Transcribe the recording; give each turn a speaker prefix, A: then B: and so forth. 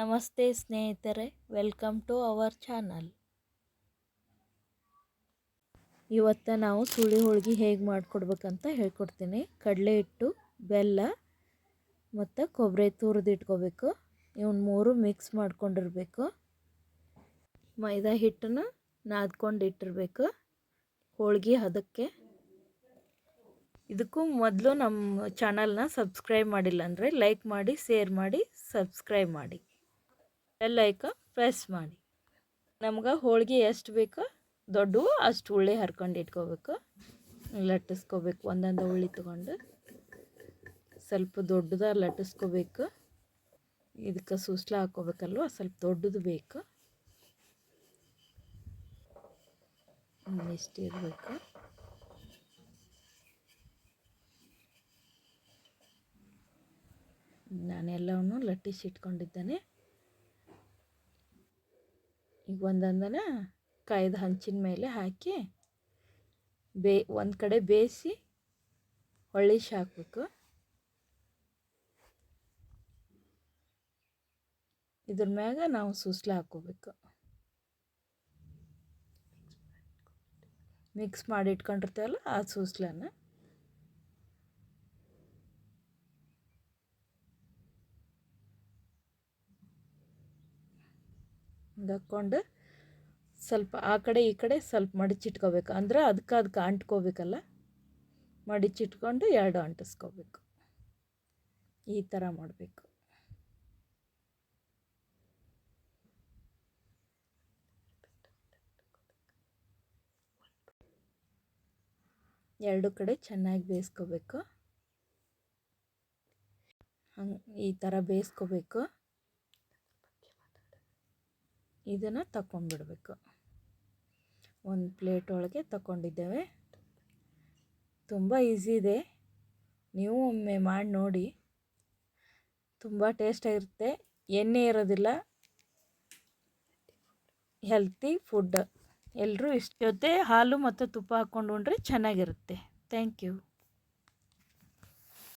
A: ನಮಸ್ತೆ ಸ್ನೇಹಿತರೆ, welcome to our channel. ಇವತ್ತು ನಾವು ಸುಳಿ ಹೋಳಿಗೆ ಹೇಗೆ ಮಾಡಿಕೊಡ್ಬೇಕಂತ ಹೇಳ್ಕೊಡ್ತೀನಿ. ಕಡಲೆ ಹಿಟ್ಟು, ಬೆಲ್ಲ ಮತ್ತು ಕೊಬ್ಬರಿ ತುರಿದು ಇಟ್ಕೋಬೇಕು. ಇವನ್ನ ಮೂರು ಮಿಕ್ಸ್ ಮಾಡ್ಕೊಂಡಿರಬೇಕು. ಮೈದಾ ಹಿಟ್ಟನ್ನು ನಾದ್ಕೊಂಡು ಇಟ್ಟಿರಬೇಕು ಹೋಳಿಗೆ ಹದಕ್ಕೆ. ಇದಕ್ಕೂ ಮೊದಲು ನಮ್ಮ ಚಾನಲ್ನ ಸಬ್ಸ್ಕ್ರೈಬ್ ಮಾಡಿಲ್ಲ ಅಂದರೆ ಲೈಕ್ ಮಾಡಿ, ಶೇರ್ ಮಾಡಿ, ಸಬ್ಸ್ಕ್ರೈಬ್ ಮಾಡಿ, ಬೆಲ್ ಐಕಾನ್ ಪ್ರೆಸ್ ಮಾಡಿ. ನಮ್ಗೆ ಹೋಳಿಗೆ ಎಷ್ಟು ಬೇಕೋ ದೊಡ್ಡವು ಅಷ್ಟು ಉಳ್ಳಿ ಹರ್ಕೊಂಡು ಇಟ್ಕೋಬೇಕು. ಲಟ್ಟಿಸ್ಕೋಬೇಕು. ಒಂದೊಂದು ಉಳ್ಳಿ ತೊಗೊಂಡು ಸ್ವಲ್ಪ ದೊಡ್ಡದ ಲಟ್ಟಿಸ್ಕೋಬೇಕು. ಇದಕ್ಕೆ ಸೂಸ್ಲ ಹಾಕ್ಕೋಬೇಕಲ್ವ, ಸ್ವಲ್ಪ ದೊಡ್ಡದು ಬೇಕು. ಇಷ್ಟು ಇರಬೇಕು. ನಾನೆಲ್ಲವನ್ನು ಲಟ್ಟಿಸಿ ಇಟ್ಕೊಂಡಿದ್ದೇನೆ. ಈಗ ಒಂದೊಂದನ ಕಾಯ್ದ ಹಂಚಿನ ಮೇಲೆ ಹಾಕಿ ಒಂದು ಕಡೆ ಬೇಯಿಸಿ ಹೊಳ್ಳಿಸಿ ಹಾಕಬೇಕು. ಇದ್ರ ಮ್ಯಾಗ ನಾವು ಸೂಸ್ಲ ಹಾಕ್ಕೋಬೇಕು. ಮಿಕ್ಸ್ ಮಾಡಿ ಇಟ್ಕೊಂಡಿರ್ತೇವಲ್ಲ ಆ ಸೂಸ್ಲನ ಹಾಕ್ಕೊಂಡು ಸ್ವಲ್ಪ ಆ ಕಡೆ ಈ ಕಡೆ ಸ್ವಲ್ಪ ಮಡಿಚಿಟ್ಕೋಬೇಕು. ಅಂದ್ರೆ ಅದಕ್ಕೆ ಅಂಟ್ಕೋಬೇಕಲ್ಲ, ಮಡಿಚಿಟ್ಕೊಂಡು ಎರಡು ಅಂಟಿಸ್ಕೋಬೇಕು. ಈ ಥರ ಮಾಡಬೇಕು. ಎರಡು ಕಡೆ ಚೆನ್ನಾಗಿ ಬೇಯಿಸ್ಕೋಬೇಕು. ಈ ಥರ ಬೇಯಿಸ್ಕೋಬೇಕು. ಇದನ್ನು ತಗೊಂಡ್ಬಿಡ್ಬೇಕು. ಒಂದು ಪ್ಲೇಟ್ ಒಳಗೆ ತಗೊಂಡಿದ್ದೇವೆ. ತುಂಬ ಈಸಿ ಇದೆ, ನೀವು ಒಮ್ಮೆ ಮಾಡಿ ನೋಡಿ. ತುಂಬ ಟೇಸ್ಟಾಗಿರುತ್ತೆ, ಎಣ್ಣೆ ಇರೋದಿಲ್ಲ, ಹೆಲ್ತಿ ಫುಡ್. ಎಲ್ಲರೂ ಇಷ್ಟ ಜೊತೆ ಹಾಲು ಮತ್ತು ತುಪ್ಪ ಹಾಕ್ಕೊಂಡು ಉಂಡ್ರೆ ಚೆನ್ನಾಗಿರುತ್ತೆ. Thank you.